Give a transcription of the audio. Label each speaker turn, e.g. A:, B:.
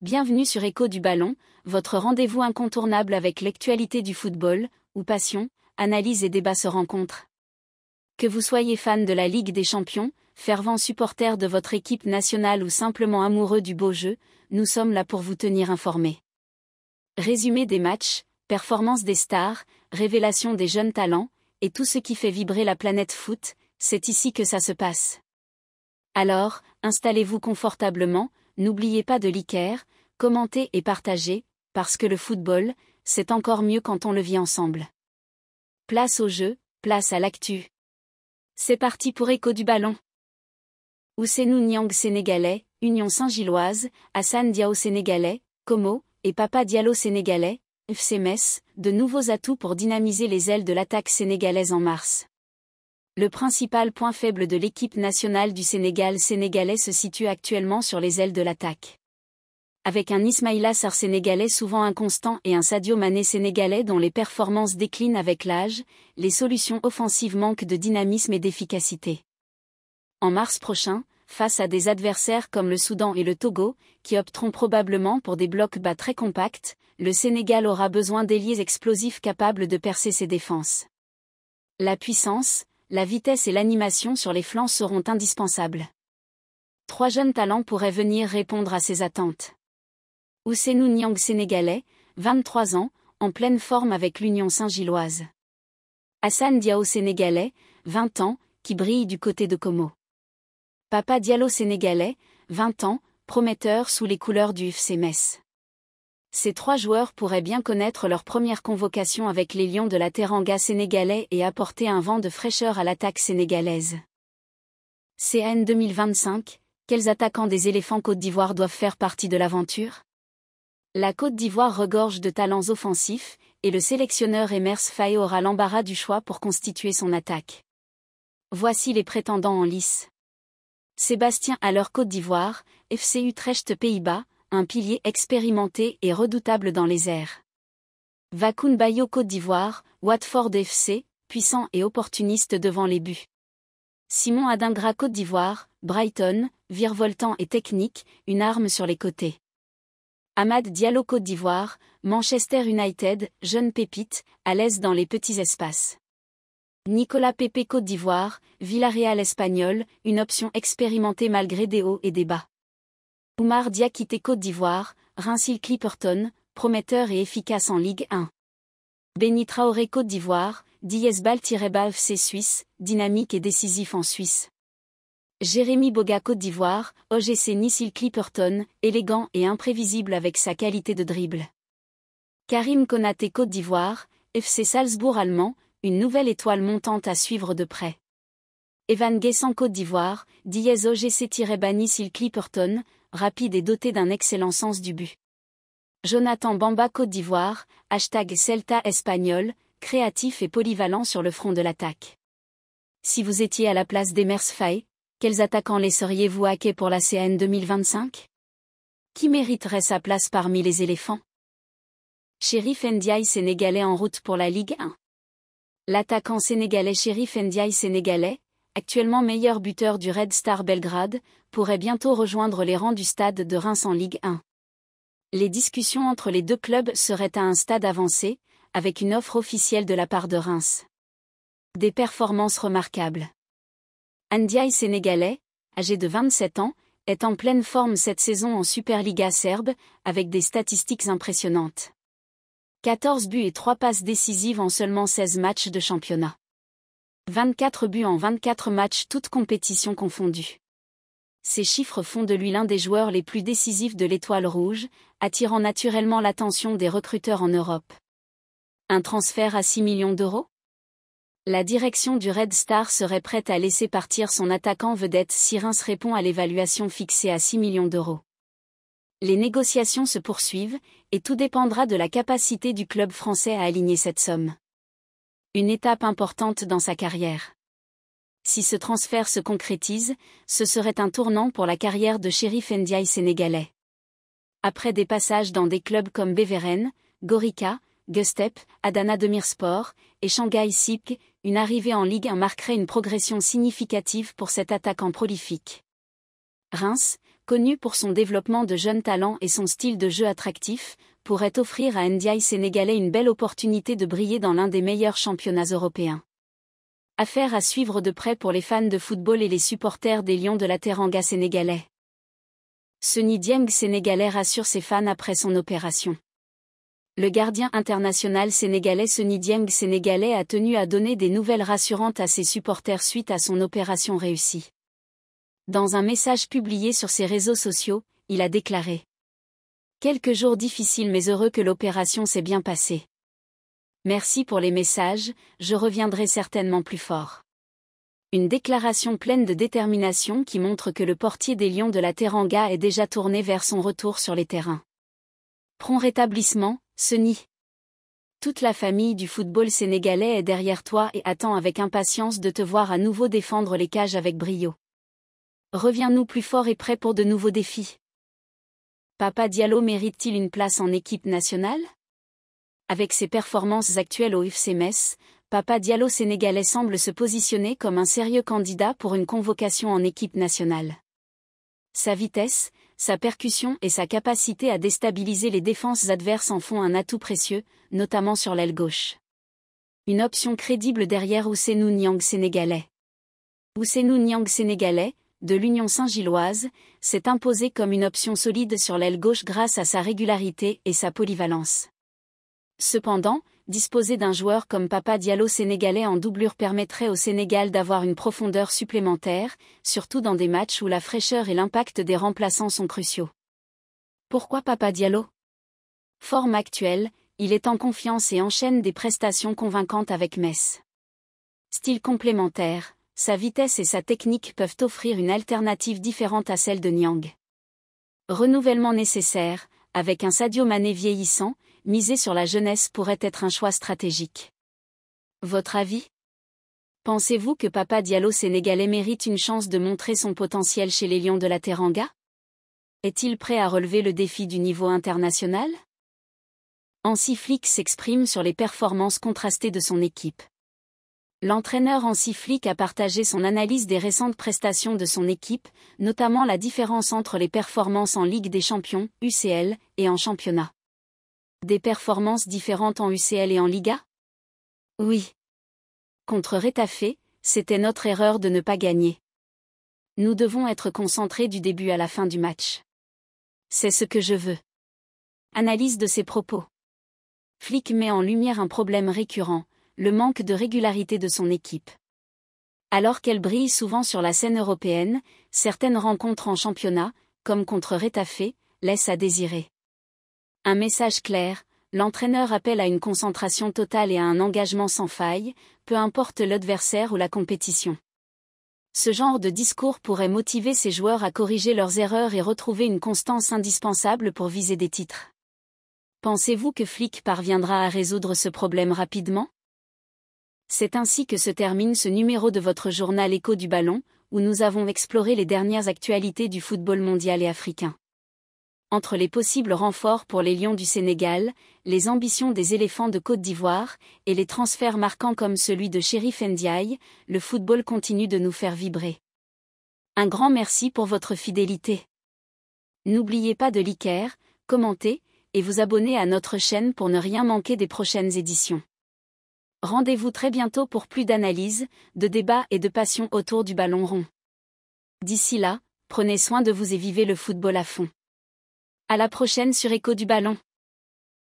A: Bienvenue sur Écho du Ballon, votre rendez-vous incontournable avec l'actualité du football, où passion, analyse et débat se rencontrent. Que vous soyez fan de la Ligue des Champions, fervent supporter de votre équipe nationale ou simplement amoureux du beau jeu, nous sommes là pour vous tenir informés. Résumé des matchs, performances des stars, révélation des jeunes talents, et tout ce qui fait vibrer la planète foot, c'est ici que ça se passe. Alors, installez-vous confortablement, n'oubliez pas de liker, commenter et partager, parce que le football, c'est encore mieux quand on le vit ensemble. Place au jeu, place à l'actu. C'est parti pour Écho du Ballon. Ousseynou Niang sénégalais, Union Saint-Gilloise, Hassan Diao sénégalais, Como, et Papa Diallo sénégalais, FC Metz, de nouveaux atouts pour dynamiser les ailes de l'attaque sénégalaise en mars. Le principal point faible de l'équipe nationale du Sénégal sénégalais se situe actuellement sur les ailes de l'attaque. Avec un Ismaïla Sarr sénégalais souvent inconstant et un Sadio Mané sénégalais dont les performances déclinent avec l'âge, les solutions offensives manquent de dynamisme et d'efficacité. En mars prochain, face à des adversaires comme le Soudan et le Togo, qui opteront probablement pour des blocs bas très compacts, le Sénégal aura besoin d'ailiers explosifs capables de percer ses défenses. La puissance, la vitesse et l'animation sur les flancs seront indispensables. 3 jeunes talents pourraient venir répondre à ces attentes. Ousseynou Niang sénégalais, 23 ans, en pleine forme avec l'Union Saint-Gilloise. Hassan Diao sénégalais, 20 ans, qui brille du côté de Como. Papa Diallo sénégalais, 20 ans, prometteur sous les couleurs du FC Metz. Ces 3 joueurs pourraient bien connaître leur première convocation avec les Lions de la Teranga sénégalais et apporter un vent de fraîcheur à l'attaque sénégalaise. CAN 2025, quels attaquants des éléphants Côte d'Ivoire doivent faire partie de l'aventure? La Côte d'Ivoire regorge de talents offensifs, et le sélectionneur Emers Faé aura l'embarras du choix pour constituer son attaque. Voici les prétendants en lice. Sébastien Haller Côte d'Ivoire, FC Utrecht Pays-Bas, un pilier expérimenté et redoutable dans les airs. Vakoun Bayo Côte d'Ivoire, Watford FC, puissant et opportuniste devant les buts. Simon Adingra Côte d'Ivoire, Brighton, virevoltant et technique, une arme sur les côtés. Amad Diallo Côte d'Ivoire, Manchester United, jeune pépite, à l'aise dans les petits espaces. Nicolas Pepe Côte d'Ivoire, Villarreal espagnol, une option expérimentée malgré des hauts et des bas. Oumar Diakité Côte d'Ivoire, Reims Clipperton, prometteur et efficace en Ligue 1. Béni Traoré Côte d'Ivoire, Diez Bal-Ba FC Suisse, dynamique et décisif en Suisse. Jérémy Boga Côte d'Ivoire, OGC Nice Clipperton, élégant et imprévisible avec sa qualité de dribble. Karim Konaté Côte d'Ivoire, FC Salzbourg allemand, une nouvelle étoile montante à suivre de près. Evan Guessant Côte d'Ivoire, Diez OGC-Nice Clipperton, rapide et doté d'un excellent sens du but. Jonathan Bamba Côte d'Ivoire, #Celta espagnol, créatif et polyvalent sur le front de l'attaque. Si vous étiez à la place d'Emers Faé, quels attaquants laisseriez-vous hacker pour la CAN 2025? Qui mériterait sa place parmi les éléphants? Chérif Ndiaye sénégalais en route pour la Ligue 1. L'attaquant sénégalais Chérif Ndiaye sénégalais, actuellement meilleur buteur du Red Star Belgrade, pourrait bientôt rejoindre les rangs du stade de Reims en Ligue 1. Les discussions entre les deux clubs seraient à un stade avancé, avec une offre officielle de la part de Reims. Des performances remarquables. Ndiaye sénégalais, âgé de 27 ans, est en pleine forme cette saison en Superliga serbe, avec des statistiques impressionnantes. 14 buts et 3 passes décisives en seulement 16 matchs de championnat. 24 buts en 24 matchs toutes compétitions confondues. Ces chiffres font de lui l'un des joueurs les plus décisifs de l'Étoile Rouge, attirant naturellement l'attention des recruteurs en Europe. Un transfert à 6 millions d'euros? La direction du Red Star serait prête à laisser partir son attaquant vedette si Reims répond à l'évaluation fixée à 6 millions d'euros. Les négociations se poursuivent, et tout dépendra de la capacité du club français à aligner cette somme. Une étape importante dans sa carrière. Si ce transfert se concrétise, ce serait un tournant pour la carrière de Chérif Ndiaye sénégalais. Après des passages dans des clubs comme Beveren, Gorica, Gustep, Adana Demirspor et Shanghai SIPC, une arrivée en Ligue 1 marquerait une progression significative pour cet attaquant prolifique. Reims, connu pour son développement de jeunes talents et son style de jeu attractif, pourrait offrir à Ndiaye sénégalais une belle opportunité de briller dans l'un des meilleurs championnats européens. Affaire à suivre de près pour les fans de football et les supporters des Lions de la Teranga sénégalais. Seny Dieng sénégalais rassure ses fans après son opération. Le gardien international sénégalais Seny Dieng sénégalais a tenu à donner des nouvelles rassurantes à ses supporters suite à son opération réussie. Dans un message publié sur ses réseaux sociaux, il a déclaré : quelques jours difficiles mais heureux que l'opération s'est bien passée. Merci pour les messages, je reviendrai certainement plus fort. Une déclaration pleine de détermination qui montre que le portier des Lions de la Teranga est déjà tourné vers son retour sur les terrains. Prompt rétablissement, Seny. Toute la famille du football sénégalais est derrière toi et attend avec impatience de te voir à nouveau défendre les cages avec brio. Reviens-nous plus fort et prêt pour de nouveaux défis. Papa Diallo mérite-t-il une place en équipe nationale ? Avec ses performances actuelles au FC Metz, Papa Diallo sénégalais semble se positionner comme un sérieux candidat pour une convocation en équipe nationale. Sa vitesse, sa percussion et sa capacité à déstabiliser les défenses adverses en font un atout précieux, notamment sur l'aile gauche. Une option crédible derrière Ousseynou Niang sénégalais. Ousseynou Niang sénégalais, de l'Union Saint-Gilloise, s'est imposé comme une option solide sur l'aile gauche grâce à sa régularité et sa polyvalence. Cependant, disposer d'un joueur comme Papa Diallo sénégalais en doublure permettrait au Sénégal d'avoir une profondeur supplémentaire, surtout dans des matchs où la fraîcheur et l'impact des remplaçants sont cruciaux. Pourquoi Papa Diallo ? Forme actuelle, il est en confiance et enchaîne des prestations convaincantes avec Metz. Style complémentaire, sa vitesse et sa technique peuvent offrir une alternative différente à celle de Niang. Renouvellement nécessaire, avec un Sadio Mané vieillissant, miser sur la jeunesse pourrait être un choix stratégique. Votre avis ? Pensez-vous que Papa Diallo sénégalais mérite une chance de montrer son potentiel chez les Lions de la Teranga ? Est-il prêt à relever le défi du niveau international ? Hansi Flick s'exprime sur les performances contrastées de son équipe. L'entraîneur Hansi Flick a partagé son analyse des récentes prestations de son équipe, notamment la différence entre les performances en Ligue des Champions, UCL, et en championnat. Des performances différentes en UCL et en Liga ? Oui. Contre Retafe, c'était notre erreur de ne pas gagner. Nous devons être concentrés du début à la fin du match. C'est ce que je veux. Analyse de ses propos. Flick met en lumière un problème récurrent, le manque de régularité de son équipe. Alors qu'elle brille souvent sur la scène européenne, certaines rencontres en championnat, comme contre Retafe, laissent à désirer. Un message clair, l'entraîneur appelle à une concentration totale et à un engagement sans faille, peu importe l'adversaire ou la compétition. Ce genre de discours pourrait motiver ses joueurs à corriger leurs erreurs et retrouver une constance indispensable pour viser des titres. Pensez-vous que Flick parviendra à résoudre ce problème rapidement ? C'est ainsi que se termine ce numéro de votre journal Écho du Ballon, où nous avons exploré les dernières actualités du football mondial et africain. Entre les possibles renforts pour les Lions du Sénégal, les ambitions des éléphants de Côte d'Ivoire, et les transferts marquants comme celui de Chérif Ndiaye, le football continue de nous faire vibrer. Un grand merci pour votre fidélité. N'oubliez pas de liker, commenter, et vous abonner à notre chaîne pour ne rien manquer des prochaines éditions. Rendez-vous très bientôt pour plus d'analyses, de débats et de passion autour du ballon rond. D'ici là, prenez soin de vous et vivez le football à fond. À la prochaine sur Écho du Ballon.